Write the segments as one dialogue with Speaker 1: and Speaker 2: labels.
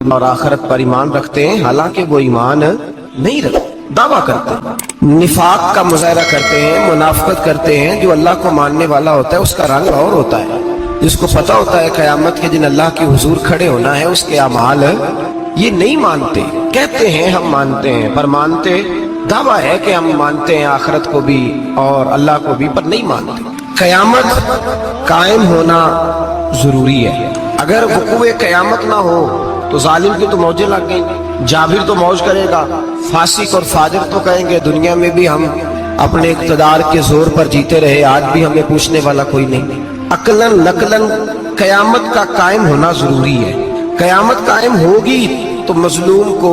Speaker 1: اور آخرت پر ایمان رکھتے ہیں، حالانکہ وہ ایمان نہیں رکھتے، دعویٰ کرتے ہیں، نفاق کا مظاہرہ کرتے ہیں، منافقت کرتے ہیں۔ جو اللہ کو ماننے والا ہوتا ہے اس کا رنگ اور ہوتا ہے، جس کو پتہ ہوتا ہے قیامت کے دن اللہ کے حضور کھڑے ہونا ہے، اس کے اعمال یہ نہیں مانتے، کہتے ہیں ہم مانتے ہیں، پر مانتے دعویٰ ہے کہ ہم مانتے ہیں آخرت کو بھی اور اللہ کو بھی، پر نہیں مانتے۔ قیامت قائم ہونا ضروری ہے، اگر وقوع قیامت نہ ہو تو ظالم کی تو موجیں لگ گئیں، جابر تو موج کرے گا، فاسق اور فاجر تو کہیں گے دنیا میں بھی ہم اپنے اقتدار کے زور پر جیتے رہے، آج بھی ہمیں پوچھنے والا کوئی نہیں۔ عقلاً نقلاً قیامت کا قائم ہونا ضروری ہے۔ قیامت قائم ہوگی تو مظلوم کو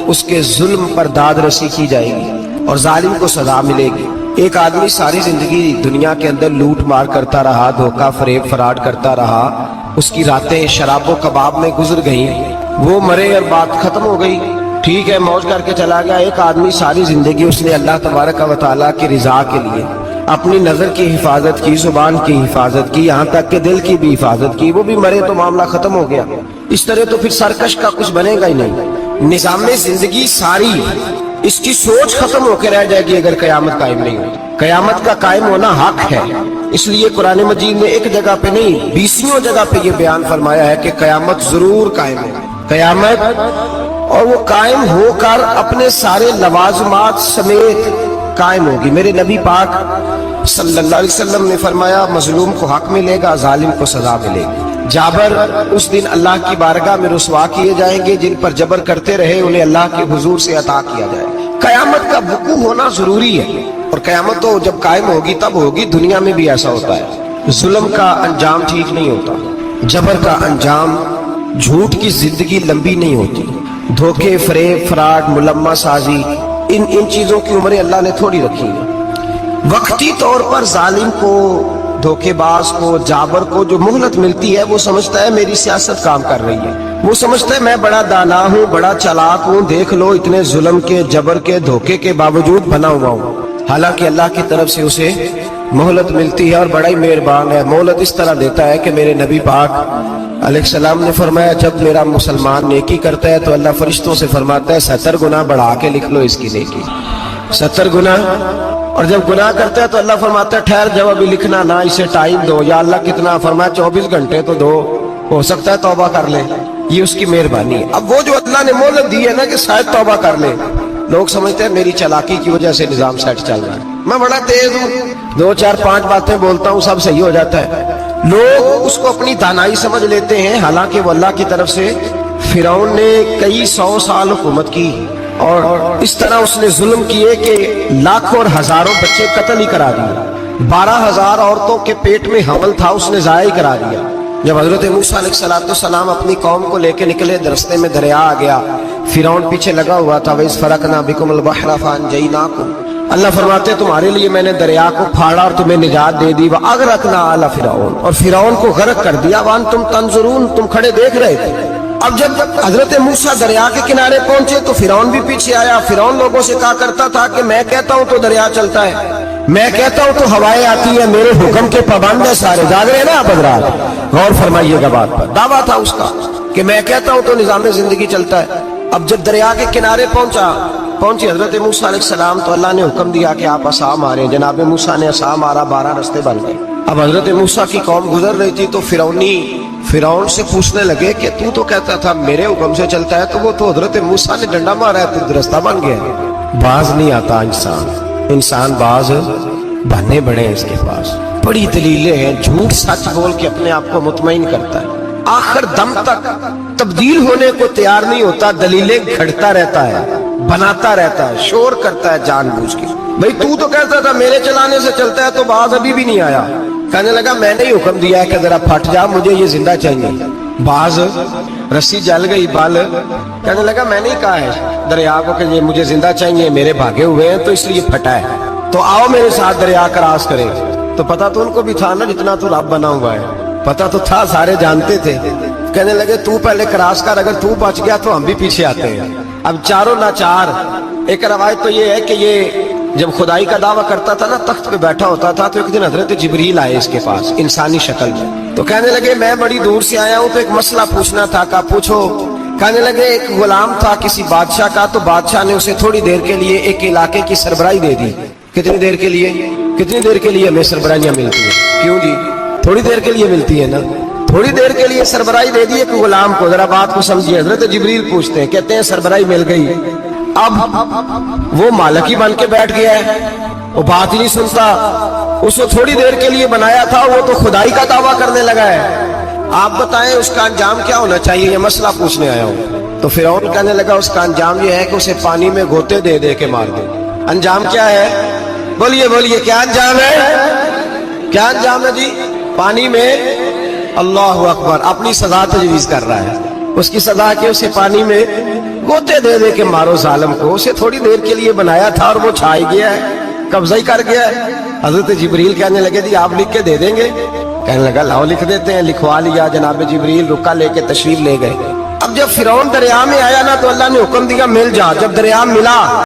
Speaker 1: اس کے ظلم پر داد رسی کی جائے گی اور ظالم کو سزا ملے گی۔ ایک آدمی ساری زندگی دنیا کے اندر لوٹ مار کرتا رہا، دھوکہ فریب فراڈ کرتا رہا، اس کی راتیں شراب و کباب میں گزر گئیں، وہ مرے اور بات ختم ہو گئی، ٹھیک ہے موج کر کے چلا گیا۔ ایک آدمی ساری زندگی اس نے اللہ تبارک و تعالیٰ کی رضا کے لیے اپنی نظر کی حفاظت کی، زبان کی حفاظت کی، یہاں تک کہ دل کی بھی حفاظت کی، وہ بھی مرے تو معاملہ ختم ہو گیا۔ اس طرح تو پھر سرکش کا کچھ بنے گا ہی نہیں، نظام زندگی ساری اس کی سوچ ختم ہو کے رہ جائے گی اگر قیامت قائم نہیں ہوتی۔ قیامت کا قائم ہونا حق ہے، اس لیے قرآن مجید نے ایک جگہ پہ نہیں 20 جگہ پہ یہ بیان فرمایا ہے کہ قیامت ضرور قائم ہے، قیامت، اور وہ قائم ہو کر اپنے سارے لوازمات سمیت قائم ہوگی۔ میرے نبی پاک صلی اللہ علیہ وسلم نے فرمایا مظلوم کو حق ملے گا، ظالم کو سزا ملے گی۔ جابر اس دن اللہ کی بارگاہ میں رسوا کیے جائیں گے، جن پر جبر کرتے رہے انہیں اللہ کے حضور سے عطا کیا جائے۔ قیامت کا وقوع ہونا ضروری ہے، اور قیامت تو جب قائم ہوگی تب ہوگی۔ دنیا میں بھی ایسا ہوتا ہے، ظلم کا انجام ٹھیک نہیں ہوتا، جبر کا انجام، جھوٹ کی زندگی لمبی نہیں ہوتی، دھوکے فریب فراڈ ملمہ سازی، ان چیزوں کی عمریں اللہ نے تھوڑی رکھی ہے۔ وقتی طور پر ظالم کو، دھوکے باز کو، جابر کو جو مہلت ملتی ہے وہ سمجھتا ہے میری سیاست کام کر رہی ہے، وہ سمجھتا ہے میں بڑا دانا ہوں، بڑا چالاک ہوں، دیکھ لو اتنے ظلم کے، جبر کے، دھوکے کے باوجود بنا ہوا ہوں۔ حالانکہ اللہ کی طرف سے اسے مہلت ملتی ہے اور بڑا ہی مہربان ہے۔ مہلت اس طرح دیتا ہے کہ میرے نبی پاک علیہ السلام نے فرمایا جب میرا مسلمان نیکی کرتا ہے تو اللہ فرشتوں سے فرماتا ہے 70 گنا بڑھا کے لکھ لو اس کی نیکی، 70 گنا، اور جب گناہ کرتا ہے تو اللہ فرماتا ہے ٹھہر جاؤ ابھی لکھنا نہ، اسے ٹائم دو۔ یا اللہ کتنا؟ فرمایا 24 گھنٹے تو دو، ہو سکتا ہے توبہ کر لے، یہ اس کی مہربانی ہے۔ اب وہ جو اللہ نے مہلت دی ہے نا کہ شاید توبہ کر لے، لوگ سمجھتے ہیں میری چالاکی کی وجہ سے نظام سیٹ چل رہا ہے، میں بڑا تیز ہوں، 2 4 5 باتیں بولتا ہوں سب صحیح ہو جاتا ہے۔ لوگ اس کو اپنی دانائی سمجھ لیتے ہیں، حالانکہ وہ اللہ کی طرف سے۔ فرعون نے کئی 100 سال حکومت کی اور اس طرح اس نے ظلم کیے کہ لاکھوں اور ہزاروں بچے قتل ہی کرا دیے، 12,000 عورتوں کے پیٹ میں حمل تھا اس نے ضائع کرا دیا۔ جب حضرت موسیٰ علیہ السلام اپنی قوم کو لے کے نکلے، راستے میں دریا آ گیا، فرعون پیچھے لگا ہوا تھا، وَإِذْ فَرَقْنَا بِكُمُ الْبَحْرَ فَأَنْجَيْنَاكُمْ، اللہ فرماتے تمہارے لیے میں نے دریا کو پھاڑا اور تمہیں نجات دے دی، وَأَغْرَقْنَا آلَ فِرْعَوْنَ، اور فرعون کو غرق کر دیا، وَأَنْتُمْ تَنْظُرُونَ، تم کھڑے دیکھ رہے تھے۔ اب جب حضرت موسیٰ دریا کے کنارے پہنچے تو فرعون بھی پیچھے آیا۔ فرعون لوگوں سے کہا کرتا تھا کہ میں کہتا ہوں تو دریا چلتا ہے، میں کہتا ہوں تو ہوائیں آتی ہیں، میرے حکم کے پابند ہے سارے۔ جاگ رہے ہیں نا آپ حضرات، غور فرمائیے گا بات پر۔ دعویٰ تھا اس کا کہ میں کہتا ہوں تو نظام زندگی چلتا ہے۔ اب جب دریا کے کنارے پہنچی حضرت موسیٰ علیہ السلام تو اللہ نے حکم دیا کہ آپ عصا ماریں۔ جناب موسیٰ نے عصا مارا، 12 رستے بن گئے۔ اب حضرت موسیٰ کی قوم گزر رہی تھی تو فرعون سے پوچھنے لگے کہ تو کہتا تھا میرے حکم سے چلتا ہے، تو وہ تو حضرت موسیٰ نے ڈنڈا مارا ہے تو رستہ بن گیا۔ باز نہیں آتا انسان باز بننے بڑے ہیں، اس کے پاس بڑی دلیلیں ہیں، جھوٹ سچ بول کے اپنے آپ کو مطمئن کرتا ہے، آخر دم تک تبدیل ہونے کو تیار نہیں ہوتا، دلیلیں گھڑتا رہتا ہے، بناتا رہتا ہے، شور کرتا ہے جان بوجھ کے۔ بھئی تو کہتا تھا میرے چلانے سے چلتا ہے، تو باز ابھی بھی نہیں آیا۔ کہنے لگا میں نے ہی حکم دیا ہے کہ ذرا پھٹ جا، مجھے یہ زندہ چاہیے۔ باز رسی جل گئی، بال کہنے لگا میں نے ہی کہا ہے دریا کو کہ یہ مجھے زندہ چاہیے، میرے بھاگے ہوئے ہیں تو اس لیے پھٹا ہے، تو آؤ میرے ساتھ دریا کراس کرے۔ تو پتا تو ان کو بھی تھا نا جتنا تو رب بنا ہوا ہے، پتا تو تھا، سارے جانتے تھے۔ کہنے لگے تو پہلے کراس کر، اگر تو بچ گیا تو ہم بھی پیچھے آتے ہیں۔ اب چاروں لاچار۔ ایک روایت تو یہ ہے کہ یہ جب خدائی کا دعویٰ کرتا تھا نا، تخت پہ بیٹھا ہوتا تھا، تو ایک دن حضرت جبریل آئے اس کے پاس انسانی شکل میں، تو کہنے لگے میں بڑی دور سے آیا ہوں تو ایک مسئلہ پوچھنا تھا۔ کہا پوچھو۔ کہنے لگے ایک غلام تھا کسی بادشاہ کا، تو بادشاہ نے اسے تھوڑی دیر کے لیے ایک علاقے کی سربراہی دے دی. کتنی دیر کے لیے؟ کتنی دیر کے لیے ہمیں سربراہیاں ملتی ہیں؟ کیوں جی؟ تھوڑی دیر کے لیے ملتی ہے نا. تھوڑی دیر کے لیے سربراہی دے دی ایک غلام کو. ذرا بات کو سمجھیے. حضرت جبریل پوچھتے ہیں، کہتے ہیں سربراہی مل گئی، اب وہ مالک ہی بن کے بیٹھ گیا ہے، وہ بات ہی نہیں سنتا. اس کو تھوڑی دیر کے لیے بنایا تھا، وہ تو خدائی کا دعویٰ کرنے لگا ہے. آپ بتائیں اس کا انجام کیا ہونا چاہیے؟ یہ مسئلہ پوچھنے آیا ہوں. تو فرعون کہنے لگا اس کا انجام یہ ہے کہ اسے پانی میں گوتے دے دے کے مار دے. انجام کیا ہے؟ بولیے بولیے، کیا انجام ہے؟ کیا انجام ہے جی؟ پانی میں، اللہ اکبر، اپنی سزا تجویز کر رہا ہے. اس کی سزا کہ اسے پانی میں گوتے دے دے کے مارو ظالم کو. اسے تھوڑی دیر کے لیے بنایا تھا اور وہ چھائی گیا ہے، قبضہ ہی کر گیا ہے. حضرت جبریل کہنے لگے جی آپ لکھ کے دے دیں گے؟ کہنے لگا لاؤ لکھ دیتے ہیں. لکھوا لیا. جناب جبریل رکا لے کے تشریف لے گئے. اب جب فرعون دریا میں آیا نا تو اللہ نے حکم دیا مل جا. جب دریا ملا